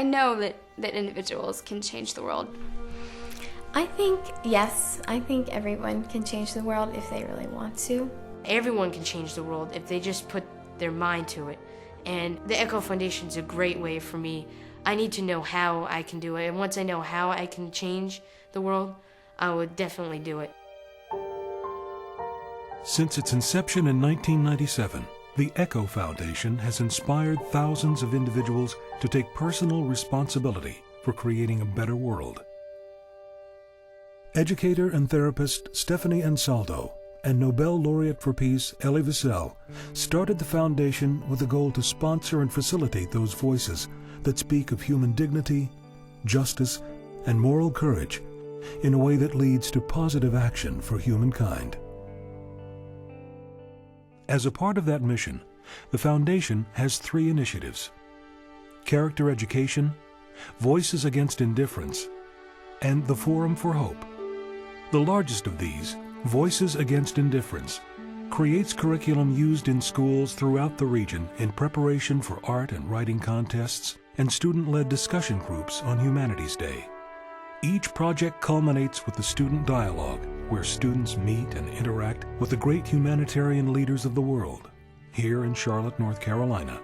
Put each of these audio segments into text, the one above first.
I know that individuals can change the world. I think, yes, I think everyone can change the world if they really want to. Everyone can change the world if they just put their mind to it. And the Echo Foundation is a great way for me. I need to know how I can do it. And once I know how I can change the world, I would definitely do it. Since its inception in 1997, the Echo Foundation has inspired thousands of individuals to take personal responsibility for creating a better world. Educator and therapist Stephanie Ansaldo and Nobel laureate for Peace Elie Wiesel started the foundation with the goal to sponsor and facilitate those voices that speak of human dignity, justice, and moral courage in a way that leads to positive action for humankind. As a part of that mission, the foundation has 3 initiatives: Character Education, Voices Against Indifference, and the Forum for Hope. The largest of these, Voices Against Indifference, creates curriculum used in schools throughout the region in preparation for art and writing contests and student-led discussion groups on Humanities Day. Each project culminates with the Student Dialogue, where students meet and interact with the great humanitarian leaders of the world, here in Charlotte, North Carolina.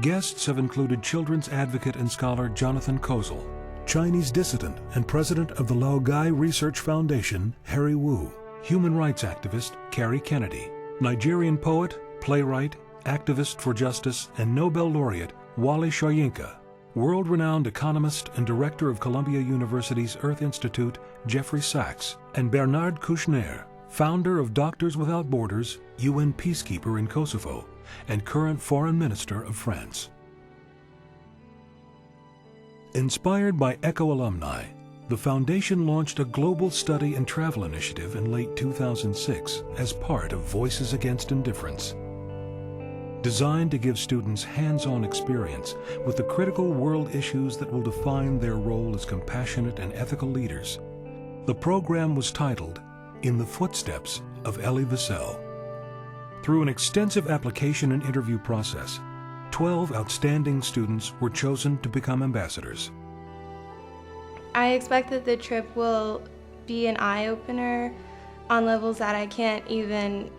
Guests have included children's advocate and scholar Jonathan Kozol, Chinese dissident and president of the Laogai Research Foundation, Harry Wu, human rights activist Carrie Kennedy, Nigerian poet, playwright, activist for justice, and Nobel laureate Wole Soyinka, world-renowned economist and director of Columbia University's Earth Institute, Jeffrey Sachs, and Bernard Kouchner, founder of Doctors Without Borders, UN peacekeeper in Kosovo, and current foreign minister of France. Inspired by Echo alumni, the foundation launched a global study and travel initiative in late 2006 as part of Voices Against Indifference. Designed to give students hands-on experience with the critical world issues that will define their role as compassionate and ethical leaders, the program was titled In the Footsteps of Elie Wiesel. Through an extensive application and interview process, 12 outstanding students were chosen to become ambassadors. I expect that the trip will be an eye-opener on levels that I can't even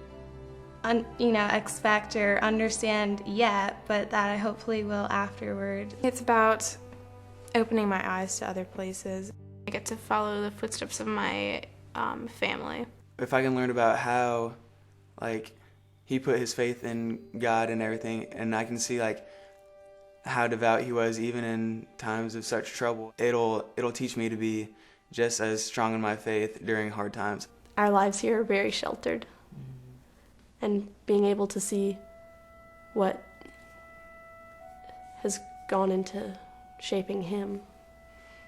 expect or understand yet, but that I hopefully will afterward. It's about opening my eyes to other places. I get to follow the footsteps of my family. If I can learn about how, he put his faith in God and everything, and I can see, how devout he was even in times of such trouble, it'll teach me to be just as strong in my faith during hard times. Our lives here are very sheltered, and being able to see what has gone into shaping him,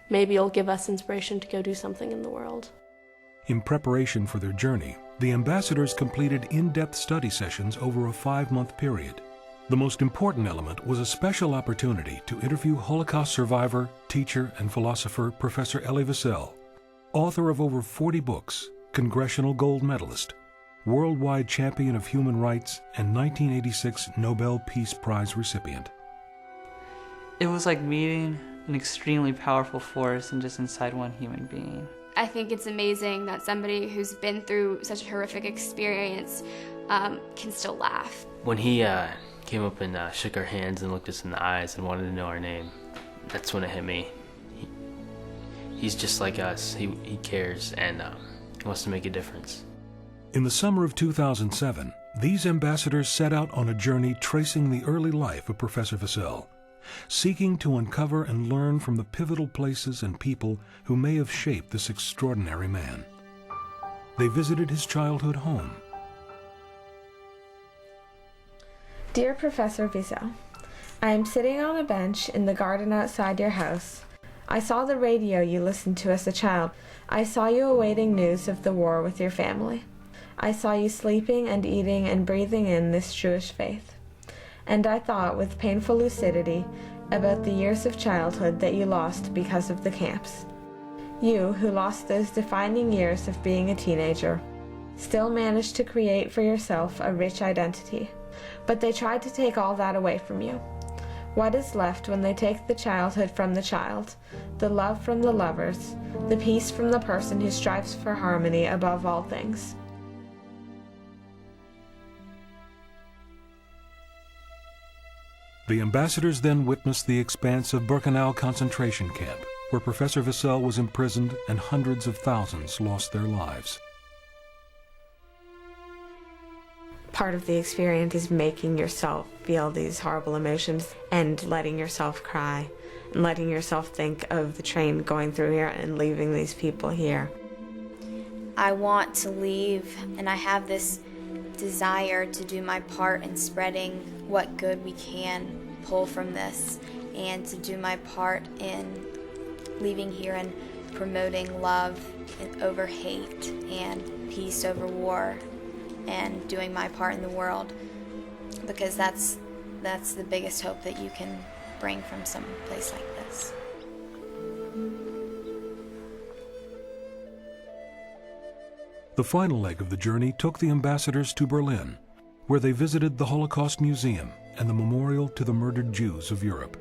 maybe it'll give us inspiration to go do something in the world. In preparation for their journey, the ambassadors completed in-depth study sessions over a 5-month period. The most important element was a special opportunity to interview Holocaust survivor, teacher, and philosopher Professor Elie Wiesel, author of over 40 books, congressional gold medalist, worldwide champion of human rights, and 1986 Nobel Peace Prize recipient. It was like meeting an extremely powerful force and just inside one human being. I think it's amazing that somebody who's been through such a horrific experience can still laugh. When he came up and shook our hands and looked us in the eyes and wanted to know our name, that's when it hit me. He's just like us. He cares and he wants to make a difference. In the summer of 2007, these ambassadors set out on a journey tracing the early life of Professor Wiesel, seeking to uncover and learn from the pivotal places and people who may have shaped this extraordinary man. They visited his childhood home. Dear Professor Wiesel, I am sitting on a bench in the garden outside your house. I saw the radio you listened to as a child. I saw you awaiting news of the war with your family. I saw you sleeping and eating and breathing in this Jewish faith. And I thought with painful lucidity about the years of childhood that you lost because of the camps. You, who lost those defining years of being a teenager, still managed to create for yourself a rich identity. But they tried to take all that away from you. What is left when they take the childhood from the child, the love from the lovers, the peace from the person who strives for harmony above all things? The ambassadors then witnessed the expanse of Birkenau concentration camp, where Professor Wiesel was imprisoned and hundreds of thousands lost their lives. Part of the experience is making yourself feel these horrible emotions and letting yourself cry and letting yourself think of the train going through here and leaving these people here. I want to leave, and I have this desire to do my part in spreading what good we can pull from this, and to do my part in leaving here and promoting love over hate and peace over war, and doing my part in the world, because that's the biggest hope that you can bring from some place like this. The final leg of the journey took the ambassadors to Berlin, where they visited the Holocaust Museum and the memorial to the murdered Jews of Europe.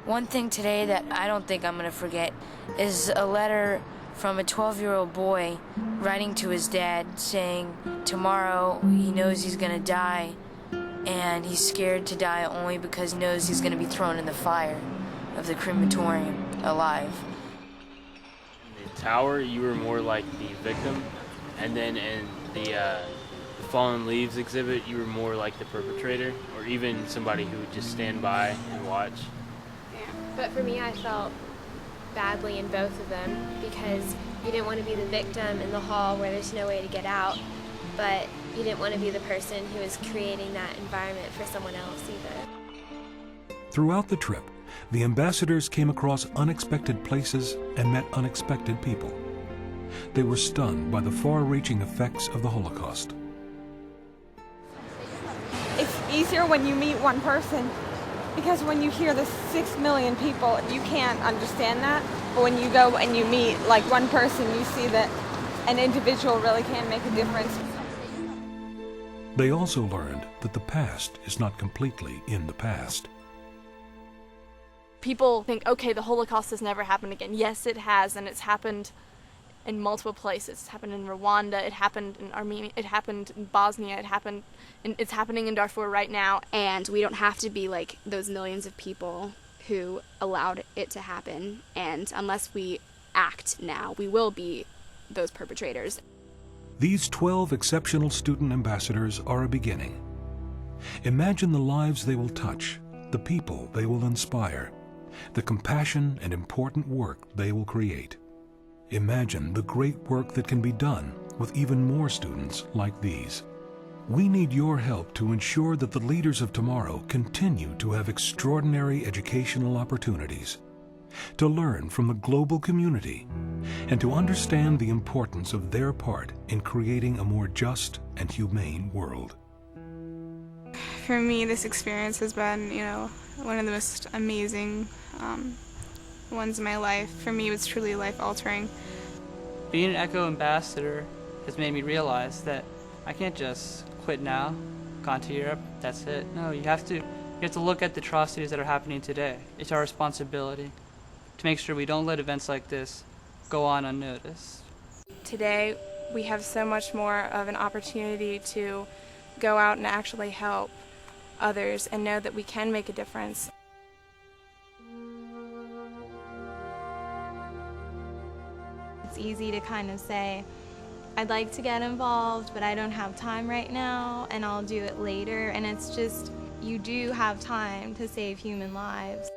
One thing today that I don't think I'm gonna forget is a letter from a 12-year-old boy writing to his dad saying tomorrow he knows he's gonna die, and he's scared to die only because he knows he's gonna be thrown in the fire of the crematorium alive. In the tower, you were more like the victim, and then in the Fallen Leaves exhibit, you were more like the perpetrator, or even somebody who would just stand by and watch. But for me, I felt badly in both of them, because you didn't want to be the victim in the hall where there's no way to get out, but you didn't want to be the person who is creating that environment for someone else either. Throughout the trip, the ambassadors came across unexpected places and met unexpected people. They were stunned by the far-reaching effects of the Holocaust. It's easier when you meet one person, because when you hear the 6 million people, you can't understand that. But when you go and you meet like one person, you see that an individual really can make a difference. They also learned that the past is not completely in the past. People think, okay, the Holocaust has never happened again. Yes, it has, and it's happened in multiple places. It's happened in Rwanda, it happened in Armenia, it happened in Bosnia, it's happening in Darfur right now. And we don't have to be like those millions of people who allowed it to happen. And unless we act now, we will be those perpetrators. These 12 exceptional student ambassadors are a beginning. Imagine the lives they will touch, the people they will inspire, the compassion and important work they will create. Imagine the great work that can be done with even more students like these. We need your help to ensure that the leaders of tomorrow continue to have extraordinary educational opportunities, to learn from the global community, and to understand the importance of their part in creating a more just and humane world. For me, this experience has been, one of the most amazing ones in my life. For me, it was truly life-altering. Being an ECHO ambassador has made me realize that I can't just quit now, gone to Europe, that's it. No, you have to look at the atrocities that are happening today. It's our responsibility to make sure we don't let events like this go on unnoticed. Today, we have so much more of an opportunity to go out and actually help others and know that we can make a difference. It's easy to kind of say, I'd like to get involved, but I don't have time right now, and I'll do it later. And it's just, you do have time to save human lives.